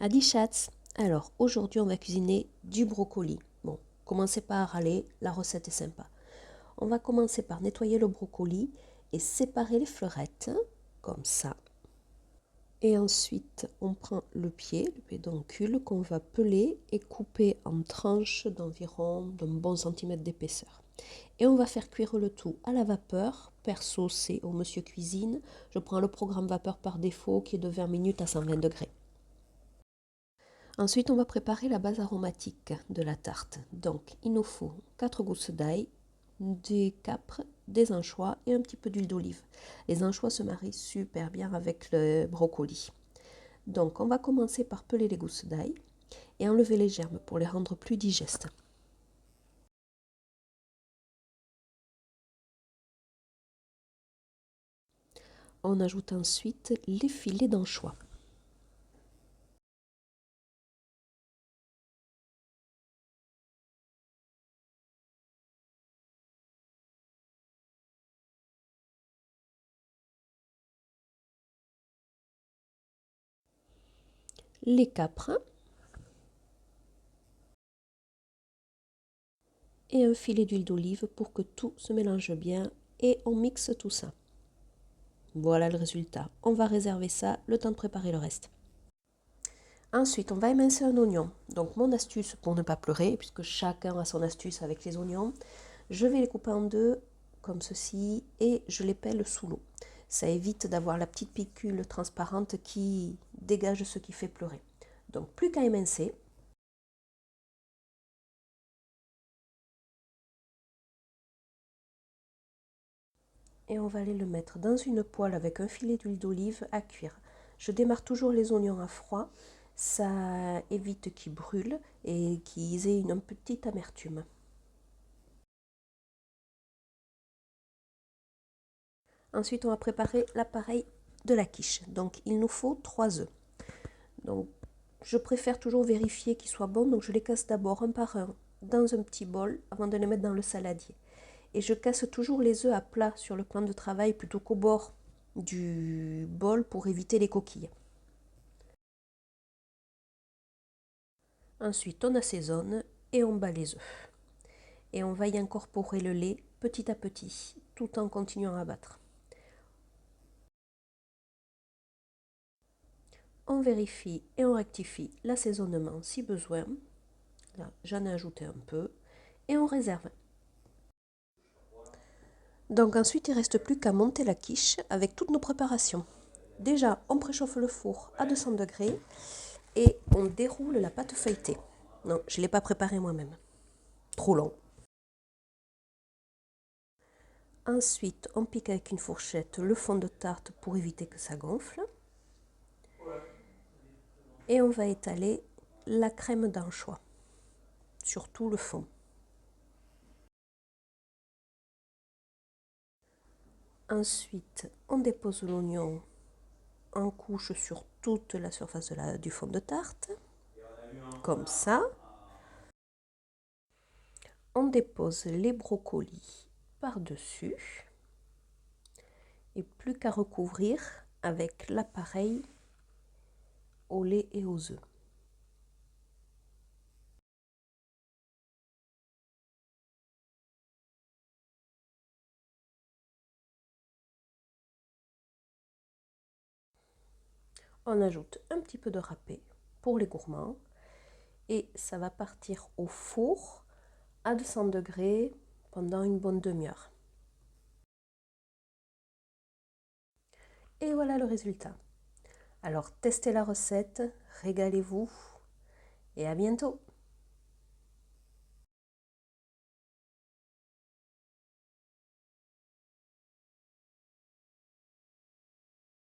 Adi Schatz, alors aujourd'hui on va cuisiner du brocoli. Bon, commencez pas à râler, la recette est sympa. On va commencer par nettoyer le brocoli et séparer les fleurettes, comme ça. Et ensuite on prend le pédoncule qu'on va peler et couper en tranches d'environ d'un bon centimètre d'épaisseur. Et on va faire cuire le tout à la vapeur. Perso, c'est au Monsieur Cuisine. Je prends le programme vapeur par défaut qui est de 20 minutes à 120 degrés. Ensuite, on va préparer la base aromatique de la tarte. Donc, il nous faut 4 gousses d'ail, des capres, des anchois et un petit peu d'huile d'olive. Les anchois se marient super bien avec le brocoli. Donc, on va commencer par peler les gousses d'ail et enlever les germes pour les rendre plus digestes. On ajoute ensuite les filets d'anchois. Les capres et un filet d'huile d'olive pour que tout se mélange bien et on mixe tout ça. Voilà le résultat. On va réserver ça le temps de préparer le reste. Ensuite, on va émincer un oignon. Donc mon astuce pour ne pas pleurer, puisque chacun a son astuce avec les oignons, je vais les couper en deux comme ceci et je les pèle sous l'eau. Ça évite d'avoir la petite picule transparente qui dégage ce qui fait pleurer. Donc plus qu'à émincer. Et on va aller le mettre dans une poêle avec un filet d'huile d'olive à cuire. Je démarre toujours les oignons à froid, ça évite qu'ils brûlent et qu'ils aient une petite amertume. Ensuite, on va préparer l'appareil de la quiche. Donc, il nous faut 3 œufs. Donc, je préfère toujours vérifier qu'ils soient bons, donc je les casse d'abord un par un dans un petit bol avant de les mettre dans le saladier. Et je casse toujours les œufs à plat sur le plan de travail plutôt qu'au bord du bol pour éviter les coquilles. Ensuite, on assaisonne et on bat les œufs. Et on va y incorporer le lait petit à petit, tout en continuant à battre. On vérifie et on rectifie l'assaisonnement si besoin. Là, j'en ai ajouté un peu. Et on réserve. Donc ensuite, il ne reste plus qu'à monter la quiche avec toutes nos préparations. Déjà, on préchauffe le four à 200 degrés et on déroule la pâte feuilletée. Non, je ne l'ai pas préparée moi-même. Trop long. Ensuite, on pique avec une fourchette le fond de tarte pour éviter que ça gonfle. Et on va étaler la crème d'anchois sur tout le fond. Ensuite, on dépose l'oignon en couche sur toute la surface du fond de tarte, comme ça. On dépose les brocolis par-dessus et plus qu'à recouvrir avec l'appareil au lait et aux œufs. On ajoute un petit peu de râpé pour les gourmands et ça va partir au four à 200 degrés pendant une bonne demi-heure. Et voilà le résultat. Alors testez la recette, régalez-vous et à bientôt.